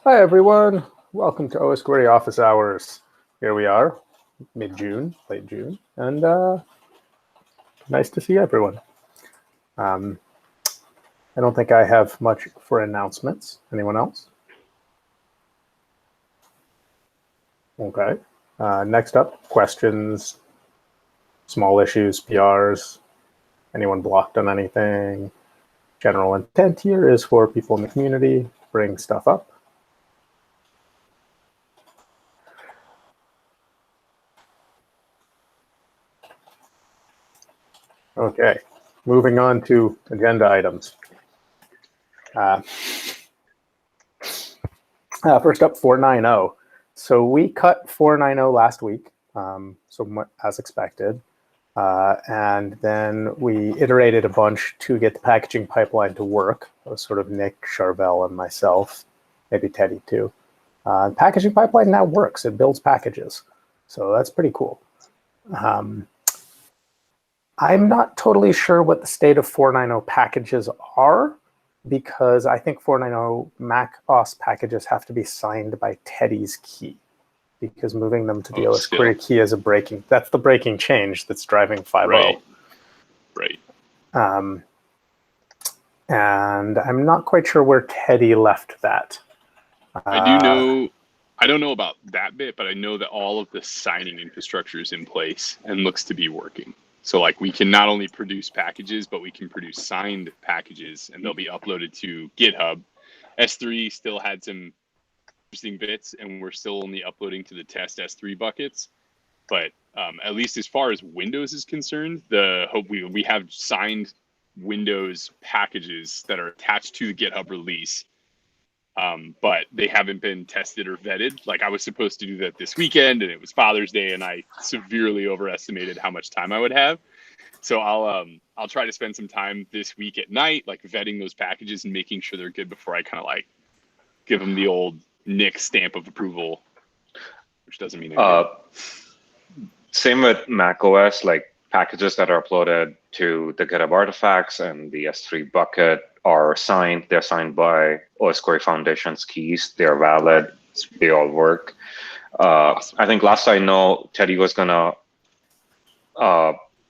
Hi everyone, welcome to osquery office hours. Here we are, mid-June, late June, and nice to see everyone. I don't think I have much for announcements. Anyone else? Okay. Next up, questions, small issues, PRs, anyone blocked on anything. General intent here is for people in the community, bring stuff up. Okay, moving on to agenda items. First up, 490. So we cut 490 last week, so as expected. And then we iterated a bunch to get the packaging pipeline to work. It was sort of Nick, Charvel, and myself, maybe Teddy too. The packaging pipeline now works. It builds packages. So that's pretty cool. I'm not totally sure what the state of 490 packages are, because I think 490 Mac OS packages have to be signed by Teddy's key, because moving them to the osquery key is that's the breaking change that's driving 5.0. Right. And I'm not quite sure where Teddy left that. I don't know about that bit, but I know that all of the signing infrastructure is in place and looks to be working. So like we can not only produce packages, but we can produce signed packages and they'll be uploaded to GitHub. S3 still had some interesting bits and we're still only uploading to the test S3 buckets. But at least as far as Windows is concerned, we have signed Windows packages that are attached to the GitHub release. But they haven't been tested or vetted. Like I was supposed to do that this weekend and it was Father's Day and I severely overestimated how much time I would have. So I'll try to spend some time this week at night, like vetting those packages and making sure they're good before I kind of like give them the old Nick stamp of approval, which doesn't mean anything. Same with macOS, like packages that are uploaded to the GitHub artifacts and the S3 bucket are signed. They're signed by osquery Foundation's keys. They're valid. They all work. Awesome. I think last I know, Teddy was gonna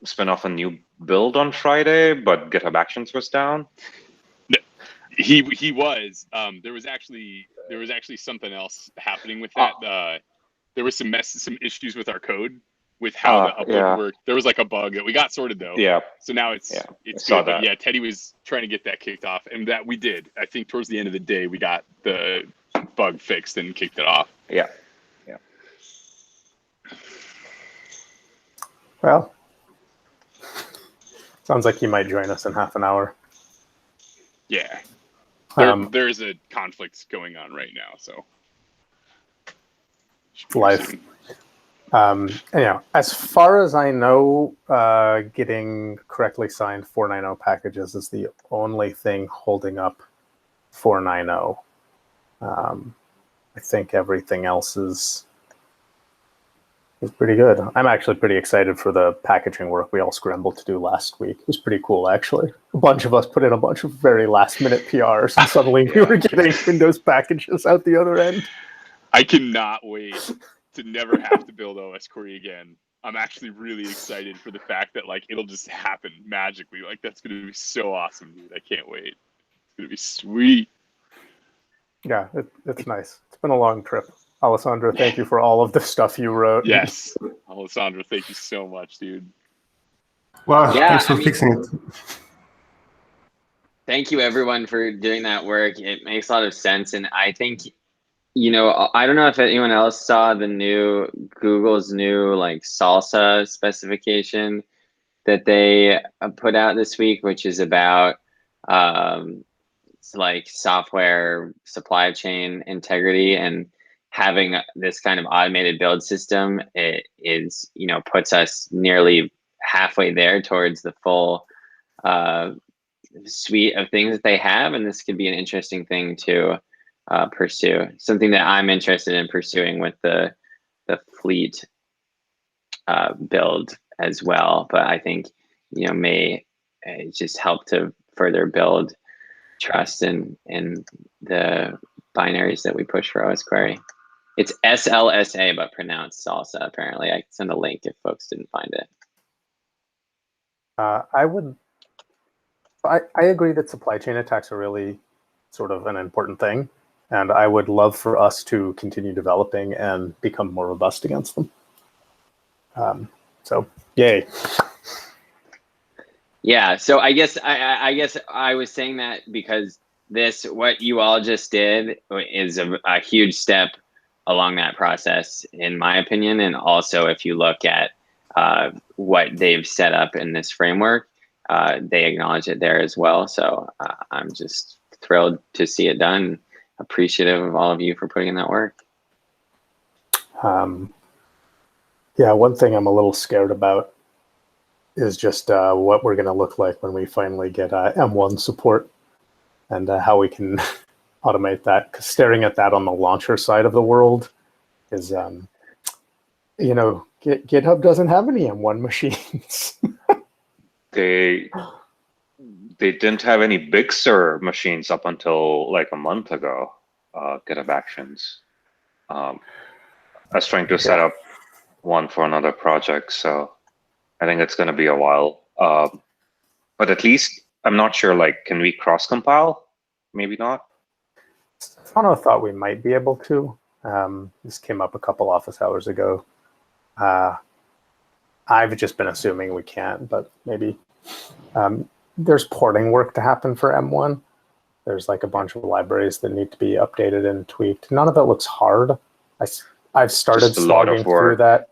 spin off a new build on Friday, but GitHub Actions was down. He was. There was actually something else happening with that. There was some issues with our code with how the upload worked. There was like a bug that we got sorted though. Yeah. So now it's good. But yeah, Teddy was trying to get that kicked off, and that we did. I think towards the end of the day, we got the bug fixed and kicked it off. Yeah. Well, sounds like he might join us in half an hour. Yeah. There's a conflict going on right now, so. Life. Anyhow, as far as I know, getting correctly signed 490 packages is the only thing holding up 490. I think everything else is pretty good. I'm actually pretty excited for the packaging work we all scrambled to do last week. It was pretty cool, actually. A bunch of us put in a bunch of very last-minute PRs, and suddenly we were getting Windows packages out the other end. I cannot wait to never have to build osquery again. I'm actually really excited for the fact that like it'll just happen magically. Like that's gonna be so awesome, dude. I can't wait. It's gonna be sweet. Yeah, it's nice. It's been a long trip. Alessandro, thank you for all of the stuff you wrote. Yes, Alessandro, thank you so much, dude. Well, thanks for fixing it. Thank you, everyone, for doing that work. It makes a lot of sense, and I think, I don't know if anyone else saw Google's new like Salsa specification that they put out this week, which is about like software supply chain integrity and having this kind of automated build system. It is, puts us nearly halfway there towards the full suite of things that they have, and this could be an interesting thing to pursue. Something that I'm interested in pursuing with the fleet build as well. But I think may just help to further build trust in the binaries that we push for osquery. It's SLSA, but pronounced salsa, apparently. I can send a link if folks didn't find it. I agree that supply chain attacks are really sort of an important thing, and I would love for us to continue developing and become more robust against them. So, yay. Yeah, so I guess I was saying that because what you all just did is a huge step along that process, in my opinion, and also if you look at what they've set up in this framework, they acknowledge it there as well. So I'm just thrilled to see it done. Appreciative of all of you for putting in that work. Yeah, one thing I'm a little scared about is just what we're going to look like when we finally get M1 support, and how we can automate that. Because staring at that on the launcher side of the world is, you know, GitHub doesn't have any M1 machines. They didn't have any Big Sur machines up until like a month ago. GitHub Actions. I was trying to set up one for another project, so I think it's going to be a while. But at least I'm not sure. Like, can we cross compile? Maybe not. Fano thought we might be able to. This came up a couple office hours ago. I've just been assuming we can't, but maybe. There's porting work to happen for M1. There's like a bunch of libraries that need to be updated and tweaked. None of it looks hard. I've started slogging through that.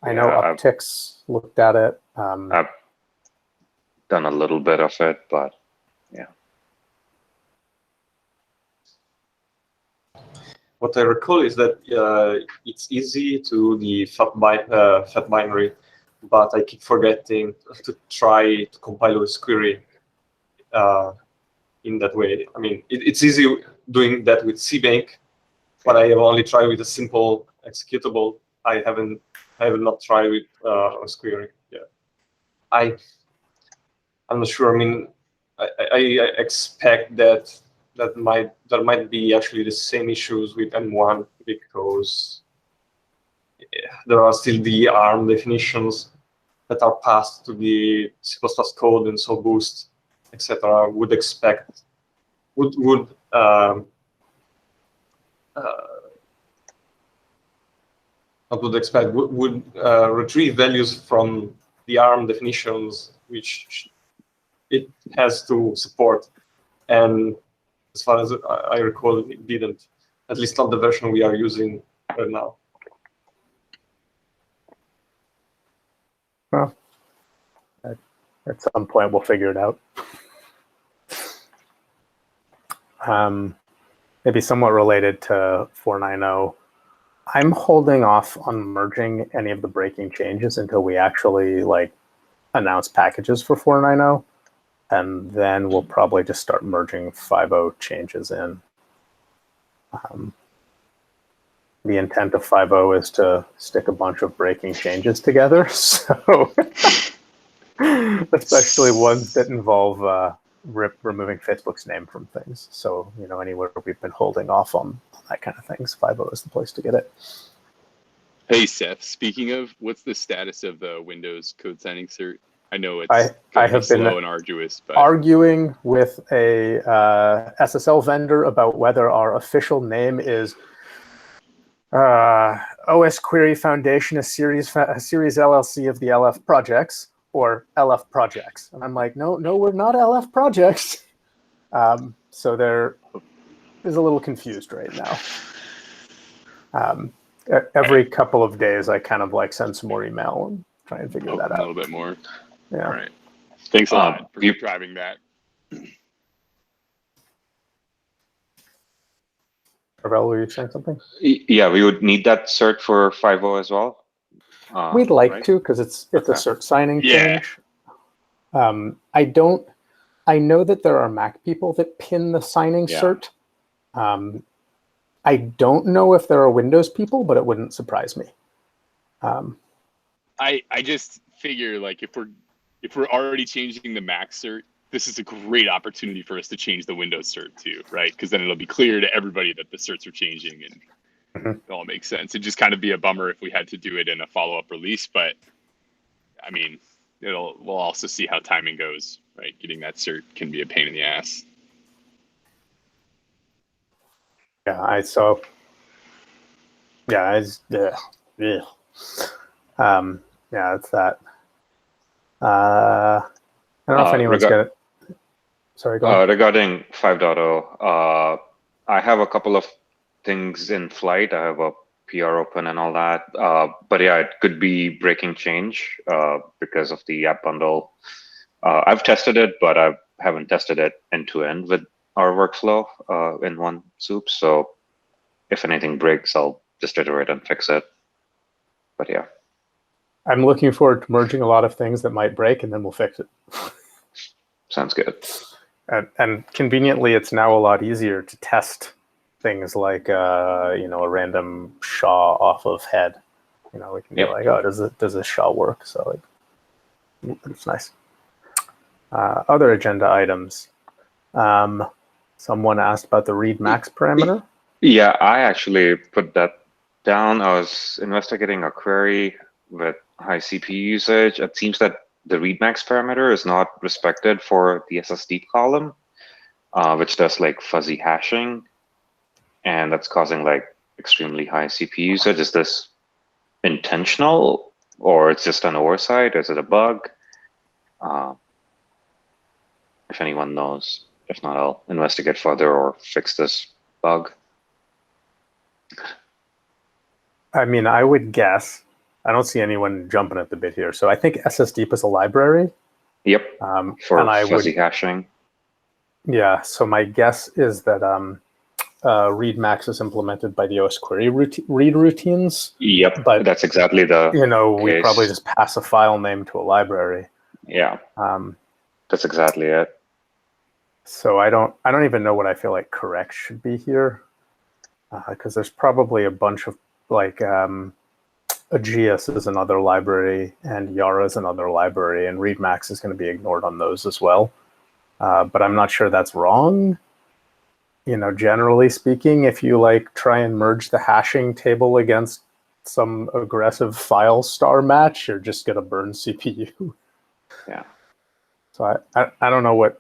I know Upticks looked at it. I've done a little bit of it, but yeah. What I recall is that it's easy to the fat binary, but I keep forgetting to try to compile osquery in that way. I mean, it's easy doing that with CBank, but I have only tried with a simple executable. I have not tried with osquery. Yeah, I'm not sure. I mean, I expect that there might be actually the same issues with M1 because there are still the ARM definitions that are passed to the C++ code, and so Boost, etc. would retrieve values from the ARM definitions, which it has to support. And as far as I recall, it didn't, at least not the version we are using right now. Well, at some point we'll figure it out. Maybe somewhat related to 490, I'm holding off on merging any of the breaking changes until we actually announce packages for 490, and then we'll probably just start merging 5.0 changes in. The intent of 5.0 is to stick a bunch of breaking changes together, so especially ones that involve removing Facebook's name from things. So, anywhere we've been holding off on that kind of things, 5.0 is the place to get it. Hey, Seth, speaking of, what's the status of the Windows code signing cert? I know it's I have slow been and arduous, but arguing with a SSL vendor about whether our official name is osquery Foundation, a series LLC of the LF projects, or LF projects. And I'm like, no, we're not LF projects. So there is a little confused right now. Every couple of days, I kind of send some more email and try and figure that out. A little bit more. Yeah. All right. Thanks a lot for driving that. Ravel, were you saying something? Yeah, we would need that cert for 5.0 as well. We'd like to, because it's a cert signing change. I know that there are Mac people that pin the signing cert. I don't know if there are Windows people, but it wouldn't surprise me. I just figure if we're already changing the Mac cert this is a great opportunity for us to change the Windows cert too, right? Because then it'll be clear to everybody that the certs are changing, and it all makes sense. It'd just kind of be a bummer if we had to do it in a follow-up release, but I mean, we'll also see how timing goes, right? Getting that cert can be a pain in the ass. Yeah, it's that. I don't know if anyone's got it. Sorry, go ahead. Regarding 5.0, I have a couple of things in flight. I have a PR open and all that. But yeah, it could be breaking change because of the app bundle. I've tested it, but I haven't tested it end to end with our workflow in one soup. So if anything breaks, I'll just iterate and fix it. But yeah. I'm looking forward to merging a lot of things that might break, and then we'll fix it. Sounds good. And conveniently, it's now a lot easier to test things like a random SHA off of head. We can be like, oh, does this SHA work? So it's nice. Other agenda items. Someone asked about the read max parameter. Yeah, I actually put that down. I was investigating a query with high CPU usage. It seems that the read max parameter is not respected for the SSD column, which does like fuzzy hashing, and that's causing like extremely high CPU usage. Is this intentional, or it's just an oversight? Is it a bug? If anyone knows, if not, I'll investigate further or fix this bug. I mean, I would guess. I don't see anyone jumping at the bit here. So I think SSDeep is a library. Yep, for fuzzy hashing. Yeah, so my guess is that read max is implemented by the osquery read routines. Yep, but that's exactly the we case. probably just pass a file name to a library. Yeah, that's exactly it. So I don't even know what I feel like correct should be here, because there's probably a bunch of like Aegeus is another library and Yara is another library, and read max is going to be ignored on those as well. But I'm not sure that's wrong. Generally speaking, if you like try and merge the hashing table against some aggressive file star match, you're just going to burn CPU. Yeah. So I don't know what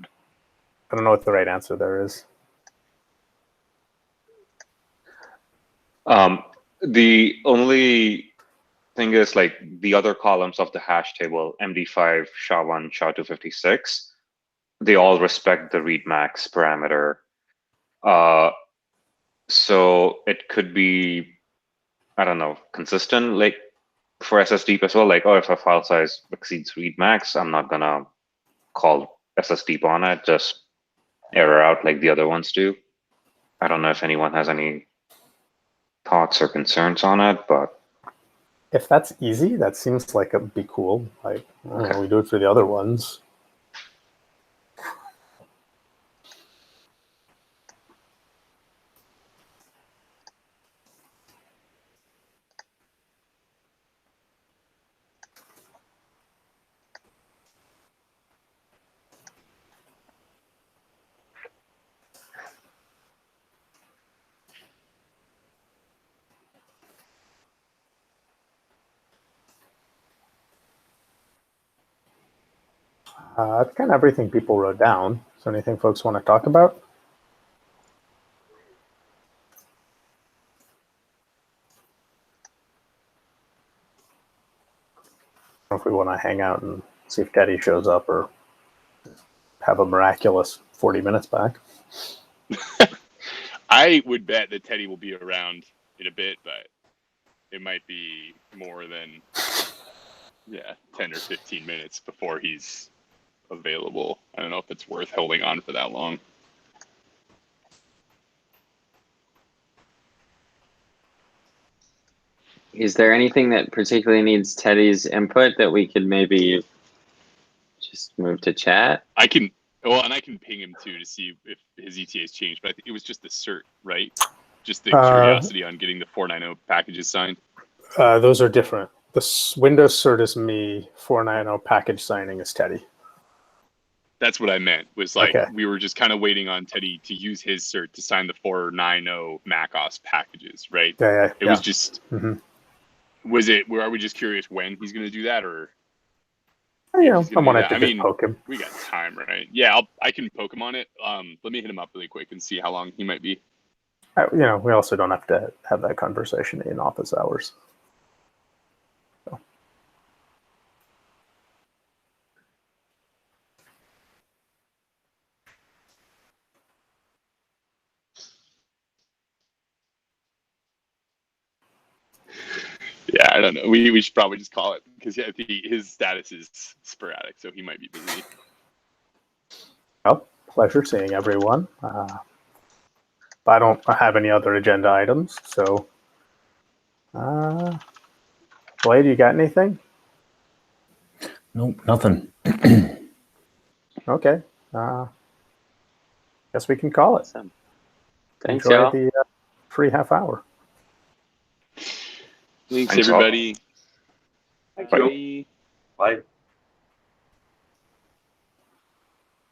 the right answer there is. The only thing is like the other columns of the hash table, MD5, SHA-1, SHA-256, they all respect the read max parameter. So it could be, I don't know, consistent like for SSDeep as well. Like, oh, if a file size exceeds read max, I'm not gonna call SSDeep on it, just error out like the other ones do. I don't know if anyone has any thoughts or concerns on it, but if that's easy, that seems like it'd be cool. Like, okay. We do it for the other ones. That's kind of everything people wrote down. So anything folks want to talk about? Or if we want to hang out and see if Teddy shows up or have a miraculous 40 minutes back. I would bet that Teddy will be around in a bit, but it might be more than 10 or 15 minutes before he's available. I don't know if it's worth holding on for that long. Is there anything that particularly needs Teddy's input that we could maybe just move to chat? I can ping him too to see if his ETA has changed, but I think it was just the cert, right? Just the curiosity on getting the 490 packages signed. Those are different. The Windows cert is me, 490 package signing is Teddy. That's what I meant. Was like Okay. we were just kind of waiting on Teddy to use his cert to sign the 490 macOS packages, right? Yeah. It was just. Mhm. Was it? Are we just curious when he's going to do that, or? You know, He's I gonna do wanted that. to I just mean, poke him. we got time, right? Yeah, I can poke him on it. Let me hit him up really quick and see how long he might be. You know, we also don't have to have that conversation in office hours. So. Yeah, I don't know. We should probably just call it because yeah, his status is sporadic, so he might be busy. Well, pleasure seeing everyone. I don't have any other agenda items, so. Blade, you got anything? Nope, nothing. Okay. Guess we can call it. Awesome. Thanks, Enjoy y'all. the free half hour. Thanks Thanks all. everybody. Thank Bye. you. Bye.